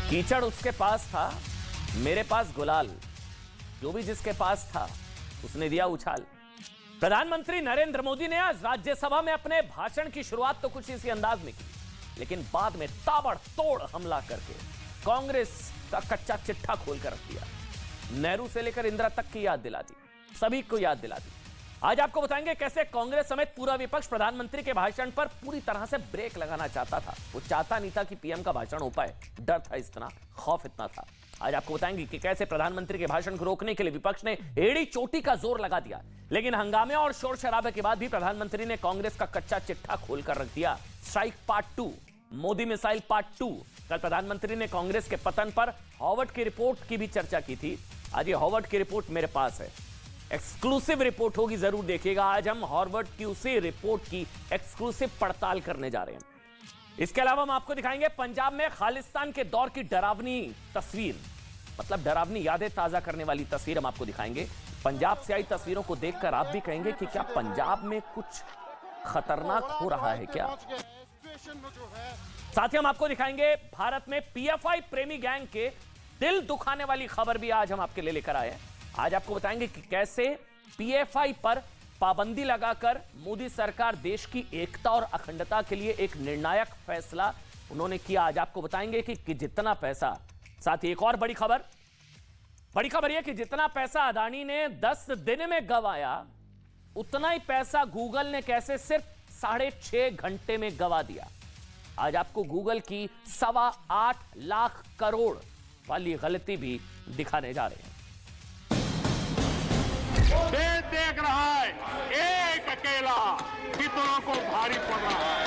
कीचड़ उसके पास था, मेरे पास गुलाल। जो भी जिसके पास था उसने दिया उछाल। प्रधानमंत्री नरेंद्र मोदी ने आज राज्यसभा में अपने भाषण की शुरुआत तो कुछ इसी अंदाज में की, लेकिन बाद में ताबड़तोड़ हमला करके कांग्रेस का कच्चा चिट्ठा खोलकर रख दिया। नेहरू से लेकर इंदिरा तक की याद दिला दी, सभी को याद दिला दी। आज आपको बताएंगे कैसे कांग्रेस समेत पूरा विपक्ष प्रधानमंत्री के भाषण पर पूरी तरह से ब्रेक लगाना चाहता था। वो चाहता नहीं था कि पीएम का भाषण हो पाए, डर था इतना, खौफ इतना था। आज आपको बताएंगे कि कैसे प्रधानमंत्री के भाषण को रोकने के लिए विपक्ष ने एड़ी चोटी का जोर लगा दिया, लेकिन हंगामे और शोर शराबे के बाद भी प्रधानमंत्री ने कांग्रेस का कच्चा चिट्ठा खोलकर रख दिया। Strike part 2, Modi missile part 2। कल प्रधानमंत्री ने कांग्रेस के पतन पर हॉवर्ड की रिपोर्ट की भी चर्चा की थी। आज ये हॉवर्ड की रिपोर्ट मेरे पास है, एक्सक्लूसिव रिपोर्ट होगी, जरूर देखिएगा। आज हम हॉवर्ड की उसी रिपोर्ट की एक्सक्लूसिव पड़ताल करने जा रहे हैं। इसके अलावा हम आपको दिखाएंगे पंजाब में खालिस्तान के दौर की डरावनी तस्वीर, मतलब डरावनी यादें ताजा करने वाली तस्वीर हम आपको दिखाएंगे। पंजाब से आई तस्वीरों को देखकर आप भी कहेंगे कि क्या पंजाब में कुछ खतरनाक हो रहा है क्या। साथ ही हम आपको दिखाएंगे भारत में पीएफआई प्रेमी गैंग के दिल दुखाने वाली खबर भी आज हम आपके लिए लेकर आए हैं। आज आपको बताएंगे कि कैसे पीएफआई पर पाबंदी लगाकर मोदी सरकार देश की एकता और अखंडता के लिए एक निर्णायक फैसला उन्होंने किया। आज आपको बताएंगे कि जितना पैसा, साथ ही एक और बड़ी खबर यह कि जितना पैसा अदानी ने 10 दिन में गंवाया, उतना ही पैसा गूगल ने कैसे सिर्फ 6.5 घंटे में गंवा दिया। आज आपको गूगल की 8.25 लाख करोड़ वाली गलती भी दिखाने जा रहे हैं। देश देख रहा है, एक अकेला कितनों को भारी पड़ रहा है।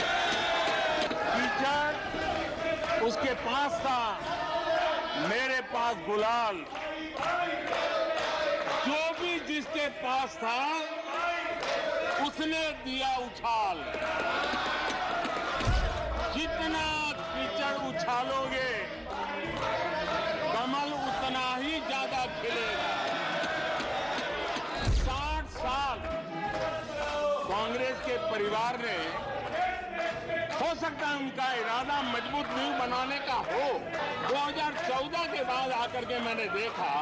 कीचड़ उसके पास था, मेरे पास गुलाल। जो भी जिसके पास था उसने दिया उछाल। जितना कीचड़ उछालोगे कमल उतना ही ज्यादा खिलेगा। 60 साल कांग्रेस के परिवार ने, हो सकता है उनका इरादा मजबूत नींव बनाने का हो। 2014 के बाद आकर के मैंने देखा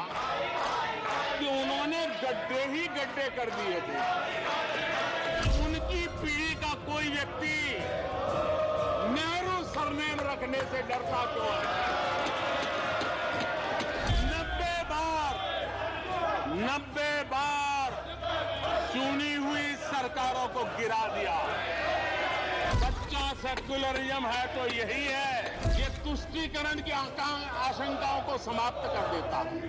कि उन्होंने गड्ढे ही गड्ढे कर दिए थे। उनकी पीढ़ी का कोई व्यक्ति नेहरू सरनेम रखने से डरता क्यों है? 90 बार चुनी हुई सरकारों को गिरा दिया। सच्चा सेक्युलरिज्म है तो यही है, ये तुष्टीकरण की आशंकाओं को समाप्त कर देता है।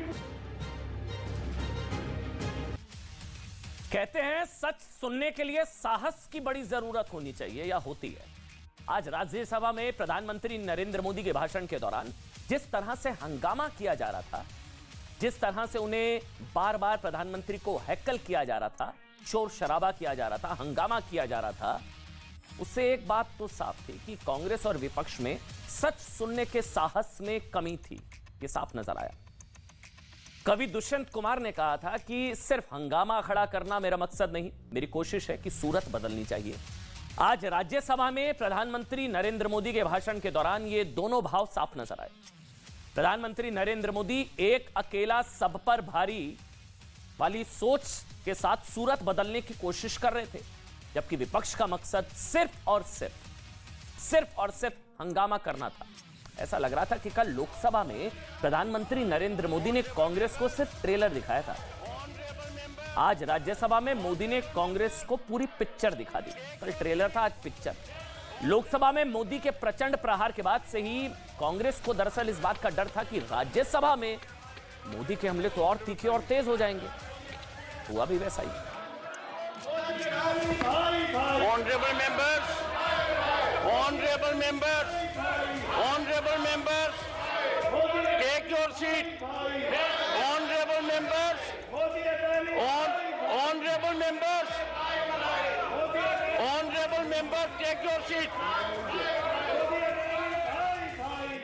कहते हैं सच सुनने के लिए साहस की बड़ी जरूरत होनी चाहिए, या होती है। आज राज्यसभा में प्रधानमंत्री नरेंद्र मोदी के भाषण के दौरान जिस तरह से हंगामा किया जा रहा था, जिस तरह से उन्हें बार बार प्रधानमंत्री को हैकल किया जा रहा था, शोर शराबा किया जा रहा था, हंगामा किया जा रहा था, उससे एक बात तो साफ थी कि कांग्रेस और विपक्ष में सच सुनने के साहस में कमी थी। ये साफ नजर आया। कवि दुष्यंत कुमार ने कहा था कि सिर्फ हंगामा खड़ा करना मेरा मकसद नहीं, मेरी कोशिश है कि सूरत बदलनी चाहिए। आज राज्यसभा में प्रधानमंत्री नरेंद्र मोदी के भाषण के दौरान ये दोनों भाव साफ नजर आए। प्रधानमंत्री नरेंद्र मोदी एक अकेला सब पर भारी वाली सोच के साथ सूरत बदलने की कोशिश कर रहे थे, जबकि विपक्ष का मकसद सिर्फ और सिर्फ हंगामा करना था। ऐसा लग रहा था कि कल लोकसभा में प्रधानमंत्री नरेंद्र मोदी ने कांग्रेस को सिर्फ ट्रेलर दिखाया था। आज राज्यसभा में मोदी ने कांग्रेस को पूरी पिक्चर दिखा दी। कल ट्रेलर था, आज पिक्चर। लोकसभा में मोदी के प्रचंड प्रहार के बाद से ही कांग्रेस को दरअसल इस बात का डर था कि राज्यसभा में मोदी के हमले तो और तीखे और तेज हो जाएंगे। हुआ भी वैसा ही। Honourable members, honourable members, honourable members, take your seat. Honourable members, honourable members, honourable members, take your seat.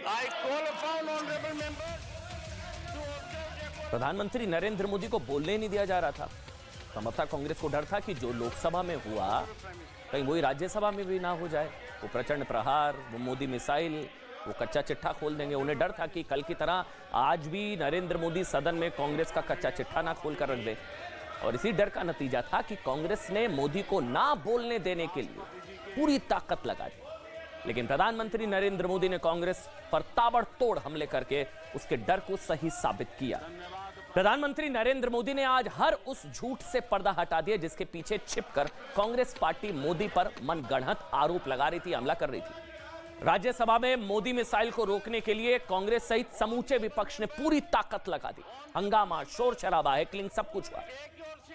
I call upon honourable members. प्रधानमंत्री नरेंद्र मोदी को बोलने नहीं दिया जा रहा था। संभवतः कांग्रेस को डर था कि जो लोकसभा में हुआ कहीं वही राज्यसभा में भी ना हो जाए। वो प्रचंड प्रहार, वो मोदी मिसाइल, वो कच्चा चिट्ठा खोल देंगे। उन्हें डर था कि कल की तरह आज भी नरेंद्र मोदी सदन में कांग्रेस का कच्चा चिट्ठा ना खोल कर रख दे, और इसी डर का नतीजा था कि कांग्रेस ने मोदी को ना बोलने देने के लिए पूरी ताकत लगा दी। लेकिन प्रधानमंत्री नरेंद्र मोदी ने कांग्रेस पर ताबड़तोड़ हमले करके उसके डर को सही साबित किया। प्रधानमंत्री नरेंद्र मोदी ने आज हर उस झूठ से पर्दा हटा दिया जिसके पीछे छिपकर कांग्रेस पार्टी मोदी पर मनगढ़ंत आरोप लगा रही थी, हमला कर रही थी। राज्यसभा में मोदी मिसाइल को रोकने के लिए कांग्रेस सहित समूचे विपक्ष ने पूरी ताकत लगा दी। हंगामा, शोर शराबा, हेकलिंग सब कुछ हुआ।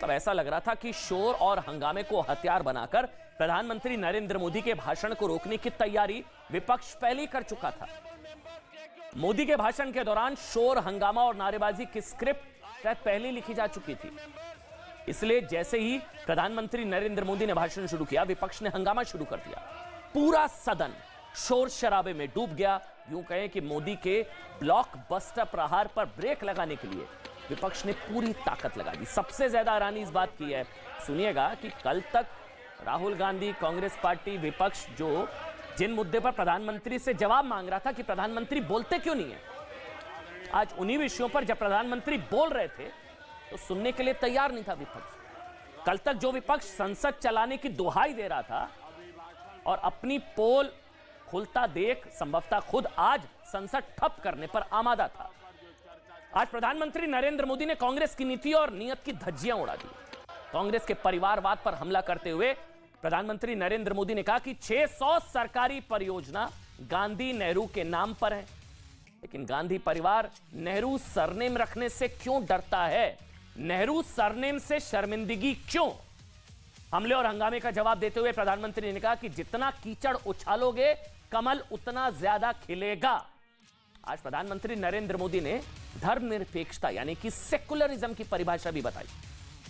तब ऐसा लग रहा था कि शोर और हंगामे को हथियार बनाकर प्रधानमंत्री नरेंद्र मोदी के भाषण को रोकने की तैयारी विपक्ष पहले ही कर चुका था। मोदी के भाषण के दौरान शोर, हंगामा और नारेबाजी की स्क्रिप्ट शायद पहले लिखी जा चुकी थी। इसलिए जैसे ही प्रधानमंत्री नरेंद्र मोदी ने भाषण शुरू किया, विपक्ष ने हंगामा शुरू कर दिया। पूरा सदन शोर शराबे में डूब गया। यूं कहें कि मोदी के ब्लॉकबस्टर प्रहार पर ब्रेक लगाने के लिए विपक्ष ने पूरी ताकत लगा दी। सबसे ज्यादा हैरानी इस बात की है, सुनिएगा, कि कल तक राहुल गांधी, कांग्रेस पार्टी, विपक्ष जो जिन मुद्दे पर प्रधानमंत्री से जवाब मांग रहा था कि प्रधानमंत्री बोलते क्यों नहीं है, आज उन्हीं विषयों पर जब प्रधानमंत्री बोल रहे थे तो सुनने के लिए तैयार नहीं था विपक्ष। कल तक जो विपक्ष संसद चलाने की दुहाई दे रहा था और अपनी पोल खुलता देख संभवतः खुद आज संसद ठप करने पर आमादा था, आज प्रधानमंत्री नरेंद्र मोदी ने कांग्रेस की नीति और नीयत की धज्जियां उड़ा दी। कांग्रेस के परिवारवाद पर हमला करते हुए प्रधानमंत्री नरेंद्र मोदी ने कहा कि 600 सरकारी परियोजना गांधी नेहरू के नाम पर है, लेकिन गांधी परिवार नेहरू सरनेम रखने से क्यों डरता है? नेहरू सरनेम से शर्मिंदगी क्यों? हमले और हंगामे का जवाब देते हुए प्रधानमंत्री ने कहा कि जितना कीचड़ उछालोगे कमल उतना ज्यादा खिलेगा। आज प्रधानमंत्री नरेंद्र मोदी ने धर्मनिरपेक्षता यानी कि सेकुलरिज्म की परिभाषा भी बताई।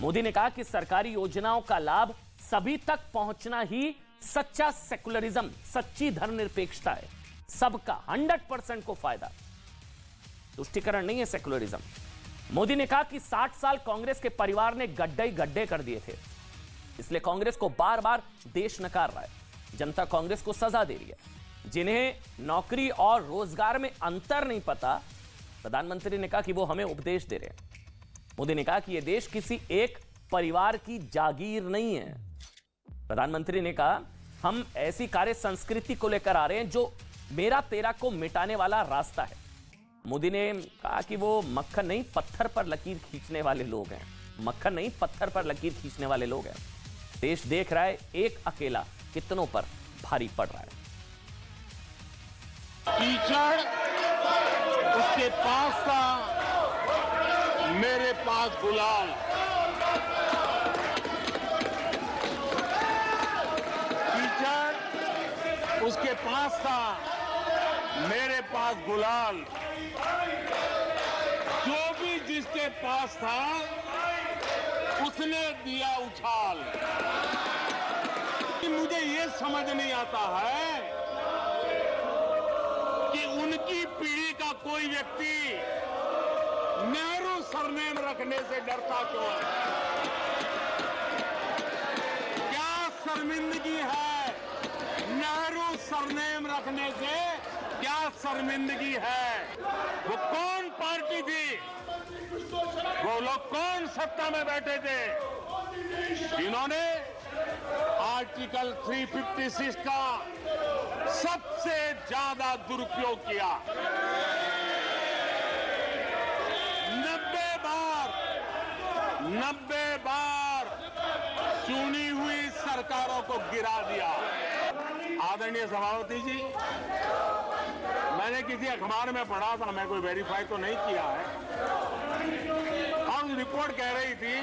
मोदी ने कहा कि सरकारी योजनाओं का लाभ सभी तक पहुंचना ही सच्चा सेकुलरिज्म, सच्ची धर्मनिरपेक्षता है। सबका 100% को फायदा, तुष्टीकरण नहीं है सेकुलरिज्म। मोदी ने कहा कि 60 साल कांग्रेस के परिवार ने गड्ढे ही गड्ढे कर दिए थे, इसलिए कांग्रेस को बार बार देश नकार रहा है। जनता कांग्रेस को सजा दे रही है। जिन्हें नौकरी और रोजगार में अंतर नहीं पता, प्रधानमंत्री ने कहा कि वो हमें उपदेश दे रहे हैं। मोदी ने कहा कि यह देश किसी एक परिवार की जागीर नहीं है। प्रधानमंत्री ने कहा हम ऐसी कार्य संस्कृति को लेकर आ रहे हैं जो मेरा तेरा को मिटाने वाला रास्ता है। मोदी ने कहा कि वो मक्खन नहीं पत्थर पर लकीर खींचने वाले लोग हैं। मक्खन नहीं पत्थर पर लकीर खींचने वाले लोग हैं। देश देख रहा है एक अकेला कितनों पर भारी पड़ रहा है। कीचड़ उसके पास था, मेरे पास गुलाल। कीचड़ उसके पास था, मेरे पास गुलाल। जो भी जिसके पास था उसने दिया उछाल। मुझे ये समझ नहीं आता है कि उनकी पीढ़ी का कोई व्यक्ति नेहरू सरनेम रखने से डरता क्यों है? क्या शर्मिंदगी है नेहरू सरनेम रखने से? क्या शर्मिंदगी है? वो कौन पार्टी थी? वो लोग कौन सत्ता में बैठे थे जिन्होंने आर्टिकल 356 का सबसे ज्यादा दुरुपयोग किया? 90 बार चुनी हुई सरकारों को गिरा दिया। आदरणीय सभापति जी, मैंने किसी अखबार में पढ़ा था, मैं कोई वेरीफाई तो नहीं किया है, और रिपोर्ट कह रही थी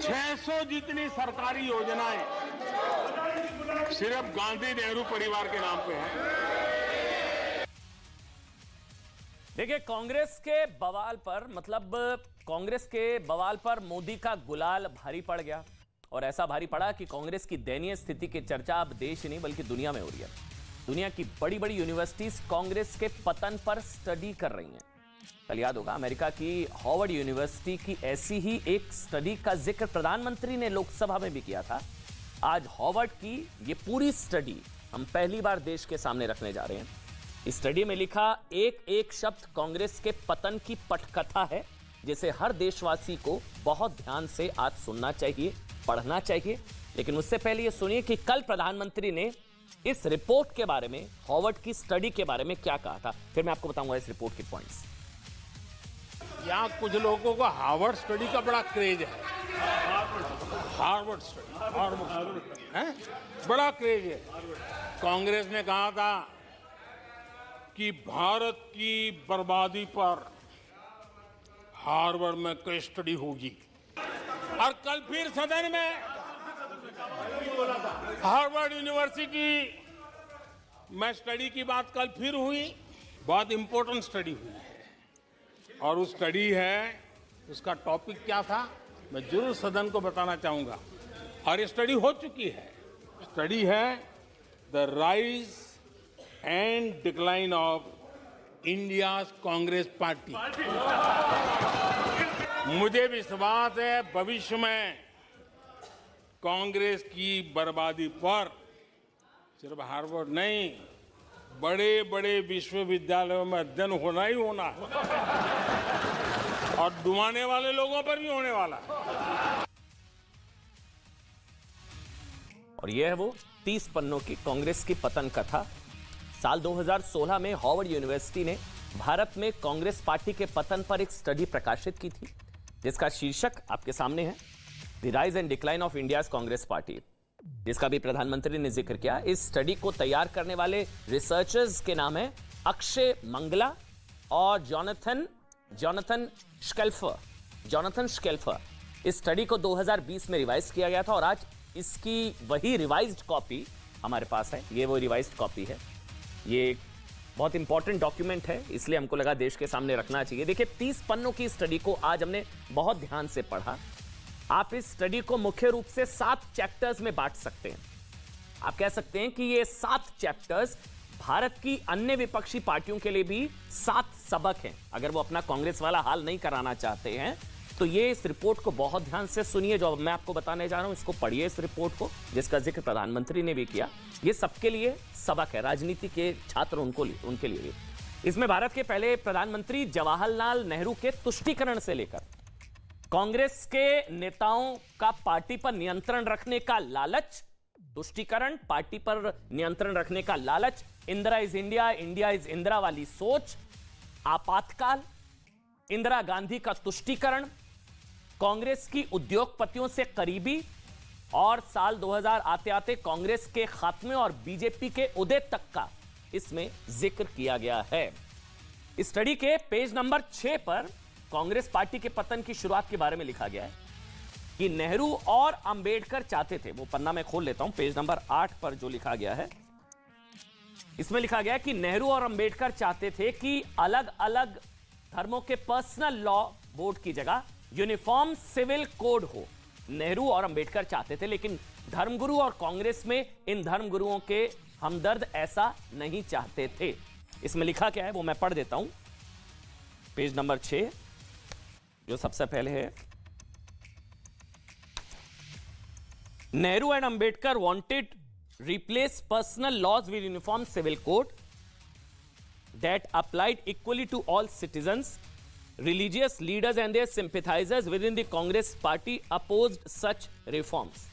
600 जितनी सरकारी योजनाएं सिर्फ गांधी नेहरू परिवार के नाम पे है। देखिए, कांग्रेस के बवाल पर, मतलब कांग्रेस के बवाल पर मोदी का गुलाल भारी पड़ गया, और ऐसा भारी पड़ा कि कांग्रेस की दयनीय स्थिति की चर्चा अब देश ही नहीं बल्कि दुनिया में हो रही है। दुनिया की बड़ी बड़ी यूनिवर्सिटीज कांग्रेस के पतन पर स्टडी कर रही हैं। कल याद होगा अमेरिका की हार्वर्ड यूनिवर्सिटी की ऐसी ही एक स्टडी का जिक्र प्रधानमंत्री ने लोकसभा में भी किया था। आज हार्वर्ड की ये पूरी स्टडी हम पहली बार देश के सामने रखने जा रहे हैं। इस स्टडी में लिखा एक एक शब्द कांग्रेस के पतन की पटकथा है, जिसे हर देशवासी को बहुत ध्यान से आज सुनना चाहिए, पढ़ना चाहिए। लेकिन उससे पहले ये सुनिए कि कल प्रधानमंत्री ने इस रिपोर्ट के बारे में, हार्वर्ड की स्टडी के बारे में क्या कहा था। फिर मैं आपको बताऊंगा इस रिपोर्ट के पॉइंट्स। यहाँ कुछ लोगों को हार्वर्ड स्टडी का बड़ा क्रेज है। हार्वर्ड स्टडी है, बड़ा क्रेज है। कांग्रेस ने कहा था कि भारत की बर्बादी पर हार्वर्ड में केस स्टडी होगी, और कल फिर सदन में हार्वर्ड यूनिवर्सिटी में स्टडी की बात कल फिर हुई। बहुत इंपॉर्टेंट स्टडी हुई है, और उस स्टडी है, उसका टॉपिक क्या था मैं जरूर सदन को बताना चाहूंगा। और ये स्टडी हो चुकी है। स्टडी है the rise and decline of India's Congress party. मुझे विश्वास है भविष्य में कांग्रेस की बर्बादी पर सिर्फ हार्वर्ड नहीं, बड़े बड़े विश्वविद्यालयों में अध्ययन होना ही होना है, और डुबाने वाले लोगों पर भी होने वाला है। और यह है वो 30 पन्नों की कांग्रेस की पतन कथा। साल 2016 में हार्वर्ड यूनिवर्सिटी ने भारत में कांग्रेस पार्टी के पतन पर एक स्टडी प्रकाशित की थी, जिसका शीर्षक आपके सामने है, the rise and decline of India's Congress party, जिसका भी प्रधानमंत्री ने जिक्र किया। इस स्टडी को तैयार करने वाले रिसर्चर्स के नाम है अक्षय मंगला और जोनाथन स्केल्फर। इस स्टडी को 2020 में रिवाइज किया गया था, और आज इसकी वही रिवाइज्ड कॉपी हमारे पास है। ये वो रिवाइज्ड कॉपी है। ये बहुत इंपॉर्टेंट डॉक्यूमेंट है, इसलिए हमको लगा देश के सामने रखना चाहिए। देखिए, 30 पन्नों की स्टडी को आज हमने बहुत ध्यान से पढ़ा। आप इस स्टडी को मुख्य रूप से 7 चैप्टर्स में बांट सकते हैं। आप कह सकते हैं कि ये 7 चैप्टर्स भारत की अन्य विपक्षी पार्टियों के लिए भी 7 सबक हैं। अगर वो अपना कांग्रेस वाला हाल नहीं कराना चाहते हैं, तो ये इस रिपोर्ट को बहुत ध्यान से सुनिए। जो मैं आपको बताने जा रहा हूं, इसको पढ़िए, इस रिपोर्ट को, जिसका जिक्र प्रधानमंत्री ने भी किया। ये सबके लिए सबक है, राजनीति के छात्र उनके लिए भी। इसमें भारत के पहले प्रधानमंत्री जवाहरलाल नेहरू के तुष्टीकरण से लेकर कांग्रेस के नेताओं का पार्टी पर नियंत्रण रखने का लालच, तुष्टीकरण, पार्टी पर नियंत्रण रखने का लालच, Indira is India, India is Indira वाली सोच, आपातकाल, इंदिरा गांधी का तुष्टीकरण, कांग्रेस की उद्योगपतियों से करीबी, और साल 2000 आते आते कांग्रेस के खात्मे और बीजेपी के उदय तक का इसमें जिक्र किया गया है। इस स्टडी के पेज नंबर 6 पर कांग्रेस पार्टी के पतन की शुरुआत के बारे में लिखा गया है कि नेहरू और अंबेडकर चाहते थे, वो पन्ना मैं खोल लेता हूं, पेज नंबर 8 पर जो लिखा गया है, इसमें लिखा गया है कि नेहरू और अंबेडकर चाहते थे कि अलग अलग धर्मों के पर्सनल लॉ बोर्ड की जगह यूनिफॉर्म सिविल कोड हो। नेहरू और अंबेडकर चाहते थे, लेकिन धर्मगुरु और कांग्रेस में इन धर्मगुरुओं के हमदर्द ऐसा नहीं चाहते थे। इसमें लिखा क्या है वो मैं पढ़ देता हूं, पेज नंबर 6 जो सबसे पहले है। Nehru and Ambedkar wanted replace personal laws with uniform civil code that applied equally to all citizens. Religious leaders and their sympathizers within the Congress party opposed such reforms.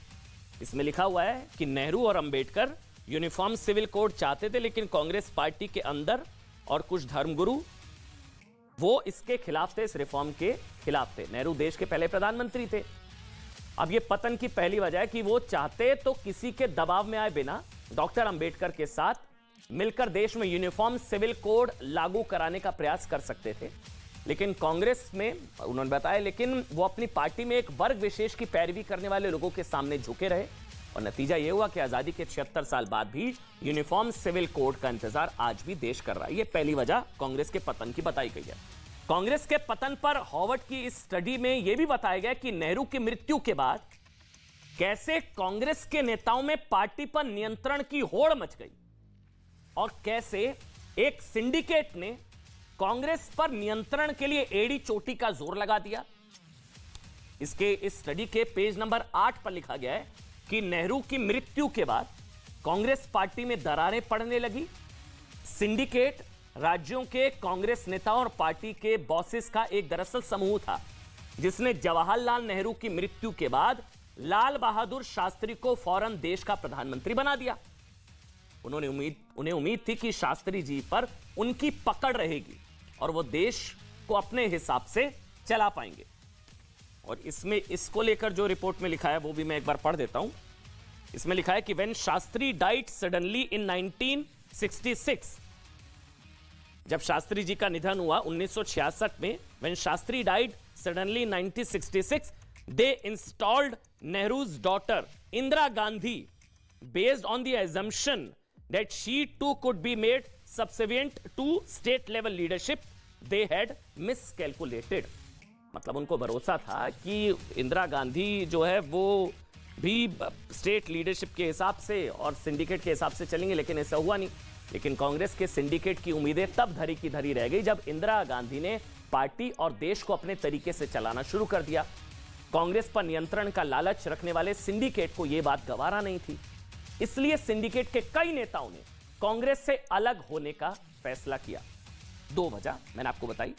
इसमें लिखा हुआ है कि नेहरू और अंबेडकर यूनिफॉर्म सिविल कोड चाहते थे, लेकिन कांग्रेस पार्टी के अंदर और कुछ धर्मगुरु वो इसके खिलाफ थे, इस रिफॉर्म के खिलाफ थे। नेहरू देश के पहले प्रधानमंत्री थे। अब ये पतन की पहली वजह है कि वो चाहते तो किसी के दबाव में आए बिना डॉक्टर अंबेडकर के साथ मिलकर देश में यूनिफॉर्म सिविल कोड लागू कराने का प्रयास कर सकते थे, लेकिन कांग्रेस में उन्होंने बताया, लेकिन वो अपनी पार्टी में एक वर्ग विशेष की पैरवी करने वाले लोगों के सामने झुके रहे, और नतीजा ये हुआ कि आजादी के 76 साल बाद भी यूनिफॉर्म सिविल कोड का इंतजार आज भी देश कर रहा है। ये पहली वजह कांग्रेस के पतन की बताई गई है। कांग्रेस के पतन पर हार्वर्ड की इस स्टडी में यह भी बताया गया कि नेहरू की मृत्यु के बाद कैसे कांग्रेस के नेताओं में पार्टी पर नियंत्रण की होड़ मच गई, और कैसे एक सिंडिकेट ने कांग्रेस पर नियंत्रण के लिए एड़ी चोटी का जोर लगा दिया। इस स्टडी के पेज नंबर 8 पर लिखा गया है कि नेहरू की मृत्यु के बाद कांग्रेस पार्टी में दरारें पड़ने लगी, सिंडिकेट राज्यों के कांग्रेस नेताओं और पार्टी के बॉसेस का एक दरअसल समूह था जिसने जवाहरलाल नेहरू की मृत्यु के बाद लाल बहादुर शास्त्री को फौरन देश का प्रधानमंत्री बना दिया। उन्हें उम्मीद थी कि शास्त्री जी पर उनकी पकड़ रहेगी और वो देश को अपने हिसाब से चला पाएंगे। और इसमें इसको लेकर जो रिपोर्ट में लिखा है वो भी मैं एक बार पढ़ देता हूं। इसमें लिखा है कि when Shastri died suddenly in 1966, जब शास्त्री जी का निधन हुआ 1966 में, when Shastri died suddenly in 1966, they installed Nehru's daughter Indira Gandhi based on the assumption that she too could be made subservient to state level leadership. They had miscalculated. मतलब उनको भरोसा था कि इंदिरा गांधी जो है वो भी स्टेट लीडरशिप के हिसाब से और सिंडिकेट के हिसाब से चलेंगे, लेकिन ऐसा हुआ नहीं। लेकिन कांग्रेस के सिंडिकेट की उम्मीदें तब धरी की धरी रह गई जब इंदिरा गांधी ने पार्टी और देश को अपने तरीके से चलाना शुरू कर दिया। कांग्रेस पर नियंत्रण का लालच रखने वाले सिंडिकेट को यह बात गवारा नहीं थी, इसलिए सिंडिकेट के कई नेताओं ने कांग्रेस से अलग होने का फैसला किया। दो वजह मैंने आपको बताई।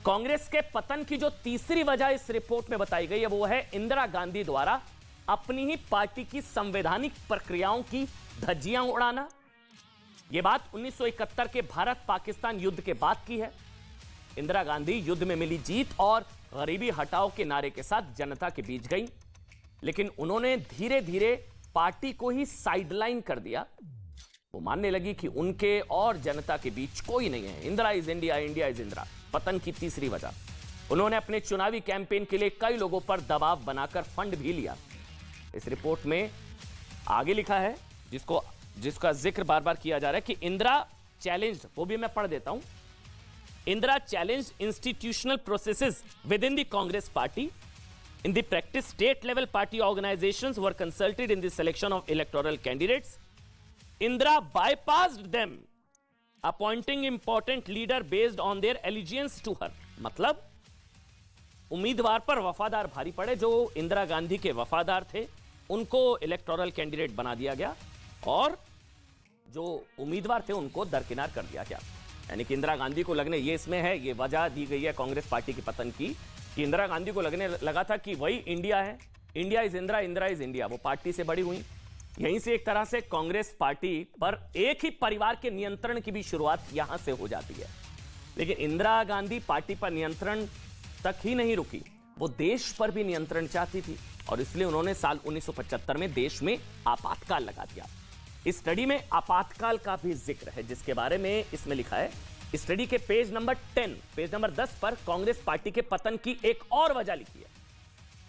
कांग्रेस के पतन की जो तीसरी वजह इस रिपोर्ट में बताई गई है वो है इंदिरा गांधी द्वारा अपनी ही पार्टी की संवैधानिक प्रक्रियाओं की धज्जियां उड़ाना। यह बात 1971 के भारत पाकिस्तान युद्ध के बाद की है। इंदिरा गांधी युद्ध में मिली जीत और गरीबी हटाओ के नारे के साथ जनता के बीच गई, लेकिन उन्होंने धीरे धीरे पार्टी को ही साइडलाइन कर दिया। वो मानने लगी कि उनके और जनता के बीच कोई नहीं है। Indira is India, India is Indira. पतन की तीसरी वजह, उन्होंने अपने चुनावी कैंपेन के लिए कई लोगों पर दबाव बनाकर फंड भी लिया। इस रिपोर्ट में आगे लिखा है, जिसका जिक्र बार बार किया जा रहा है कि इंदिरा चैलेंज, वो भी मैं पढ़ देता हूं। Indra challenged institutional processes within the Congress party. In the practice, state-level party organizations were consulted in the selection of electoral candidates. Indra bypassed them, appointing important leader based on their allegiance to her. मतलब उम्मीदवार पर वफादार भारी पड़े। जो इंदिरा गांधी के वफादार थे उनको इलेक्टोरल कैंडिडेट बना दिया गया और जो उम्मीदवार थे उनको दरकिनार कर दिया गया। यानी कि इंदिरा गांधी को लगने, ये इसमें है, ये वजह दी गई है कांग्रेस पार्टी के पतन की, कि इंदिरा गांधी को लगने लगा था कि वही इंडिया है, India is Indira, Indira is India. वो पार्टी से बड़ी हुई। यहीं से एक तरह से कांग्रेस पार्टी पर एक ही परिवार के नियंत्रण की भी शुरुआत यहां से हो जाती है। लेकिन इंदिरा गांधी पार्टी पर नियंत्रण तक ही नहीं रुकी, वो देश पर भी नियंत्रण चाहती थी और इसलिए उन्होंने साल 1975 में देश में आपातकाल लगा दिया। इस स्टडी में आपातकाल का भी जिक्र है, जिसके बारे में इसमें लिखा है। स्टडी के पेज नंबर 10 पर कांग्रेस पार्टी के पतन की एक और वजह लिखी है।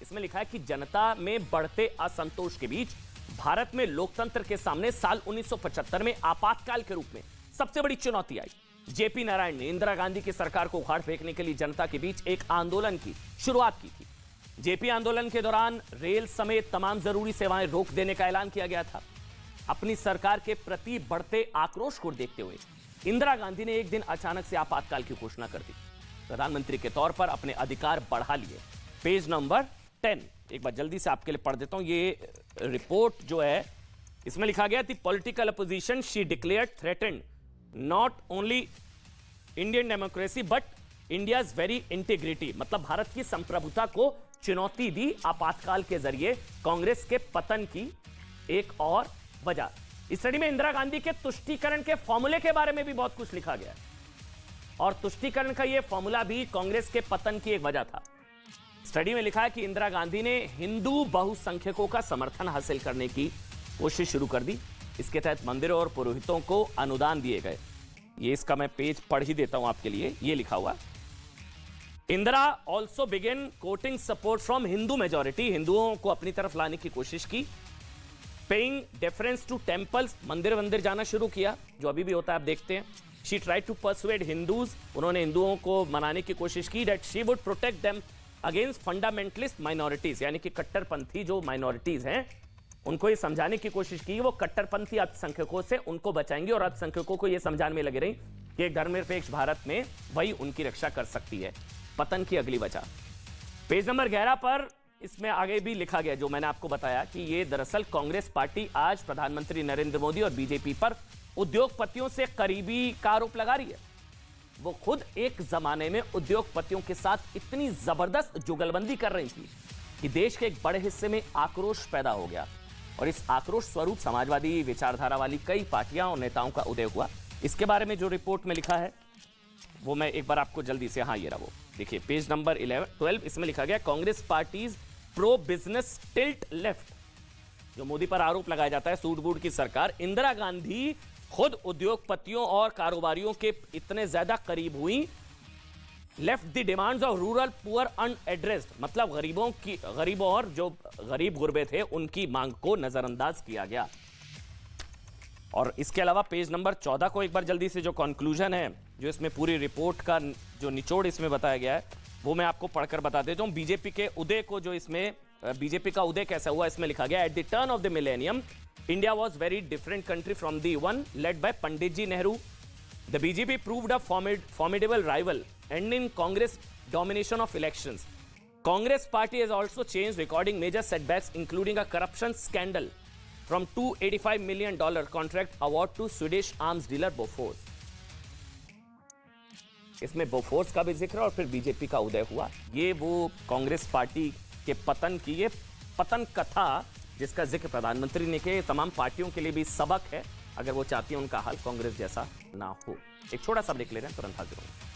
इसमें लिखा है कि जनता में बढ़ते असंतोष के बीच भारत में लोकतंत्र के सामने साल 1975 में आपातकाल के रूप में सबसे बड़ी चुनौती आई। जेपी नारायण ने इंदिरा गांधी की सरकार को उखाड़ फेंकने के लिए जनता के बीच एक आंदोलन की शुरुआत की थी। जेपी आंदोलन के दौरान रेल समेत तमाम जरूरी सेवाएं रोक देने का ऐलान किया गया था। अपनी सरकार के प्रति बढ़ते आक्रोश को देखते हुए इंदिरा गांधी ने एक दिन अचानक से आपातकाल की घोषणा कर दी। प्रधानमंत्री के तौर पर अपने अधिकार बढ़ा लिए। पेज नंबर 10 एक बार जल्दी से आपके लिए पढ़ देता हूं। ये रिपोर्ट जो है इसमें लिखा गया, the political opposition she declared threatened not only Indian democracy but India's very integrity. मतलब भारत की संप्रभुता को चुनौती दी आपातकाल के जरिए कांग्रेस के पतन की एक और वजह। इस स्टडी में इंदिरा गांधी के तुष्टीकरण के फॉर्मूले के बारे में भी बहुत कुछ लिखा गया है और तुष्टीकरण का यह फॉर्मूला भी कांग्रेस के पतन की एक वजह था। स्टडी में लिखा है कि इंदिरा गांधी ने हिंदू बहुसंख्यकों का समर्थन हासिल करने की कोशिश शुरू कर दी। इसके तहत मंदिरों और पुरोहितों को अनुदान दिए गए। ये इसका मैं पेज पढ़ ही देता हूं आपके लिए। ये लिखा हुआ, Indira also began courting support from Hindu majority. हिंदुओं को अपनी तरफ लाने की कोशिश की। पेइंग डेफरेंस टू टेम्पल्स, मंदिर जाना शुरू किया, जो अभी भी होता है, आप देखते हैं। She try to persuade Hindus, उन्होंने हिंदुओं को मनाने की कोशिश की that she would protect them against fundamentalist minorities, यानी कि कट्टरपंथी जो माइनॉरिटीज हैं उनको ये समझाने की कोशिश की वो कट्टरपंथी अल्पसंख्यकों से उनको बचाएंगे और अल्पसंख्यकों को ये समझाने में लगे रही कि एक धर्मनिरपेक्ष भारत में वही उनकी रक्षा कर सकती है। पतन की अगली वजह पेज नंबर 11 पर इसमें आगे भी लिखा गया, जो मैंने आपको बताया कि ये दरअसल कांग्रेस पार्टी आज प्रधानमंत्री नरेंद्र मोदी और बीजेपी पर उद्योगपतियों से करीबी का आरोप लगा रही है। वो खुद एक जमाने में उद्योगपतियों के साथ इतनी जबरदस्त जुगलबंदी कर रही थी कि देश के एक बड़े हिस्से में आक्रोश पैदा हो गया और इस आक्रोश स्वरूप समाजवादी विचारधारा वाली कई पार्टियां और नेताओं का उदय हुआ। इसके बारे में जो रिपोर्ट में लिखा है वो मैं एक बार आपको जल्दी से, हाँ ये रहा वो देखिए, पेज नंबर 12, इसमें लिखा गया Congress parties pro business tilt left. जो मोदी पर आरोप लगाया जाता है सूट बूट की सरकार, इंदिरा गांधी खुद उद्योगपतियों और कारोबारियों के इतने ज्यादा करीब हुई, left the demands of rural poor unaddressed, मतलब गरीबों और जो गरीब गुरबे थे उनकी मांग को नजरअंदाज किया गया। और इसके अलावा पेज नंबर 14 को एक बार जल्दी से, जो कंक्लूजन है, जो इसमें पूरी रिपोर्ट का जो निचोड़ इसमें बताया गया है वो मैं आपको पढ़कर बता देता हूं। बीजेपी के उदय को, जो इसमें बीजेपी का उदय कैसा हुआ, इसमें लिखा गया at the turn of the millennium India was very different country from the one led by Pandit ji Nehru. The BJP proved a formidable rival and in Congress domination of elections. Congress party has also changed, recording major setbacks including a corruption scandal from $285 million contract award to Swedish arms dealer Bofors. इसमें Bofors का भी जिक्र और फिर BJP का उदय हुआ। ये वो कांग्रेस पार्टी के पतन की ये पतन कथा जिसका जिक्र प्रधानमंत्री ने किया, तमाम पार्टियों के लिए भी सबक है अगर वो चाहती हैं उनका हाल कांग्रेस जैसा ना हो। एक छोटा सा ब्रेक ले रहे हैं, तुरंत हाजिर होंगे।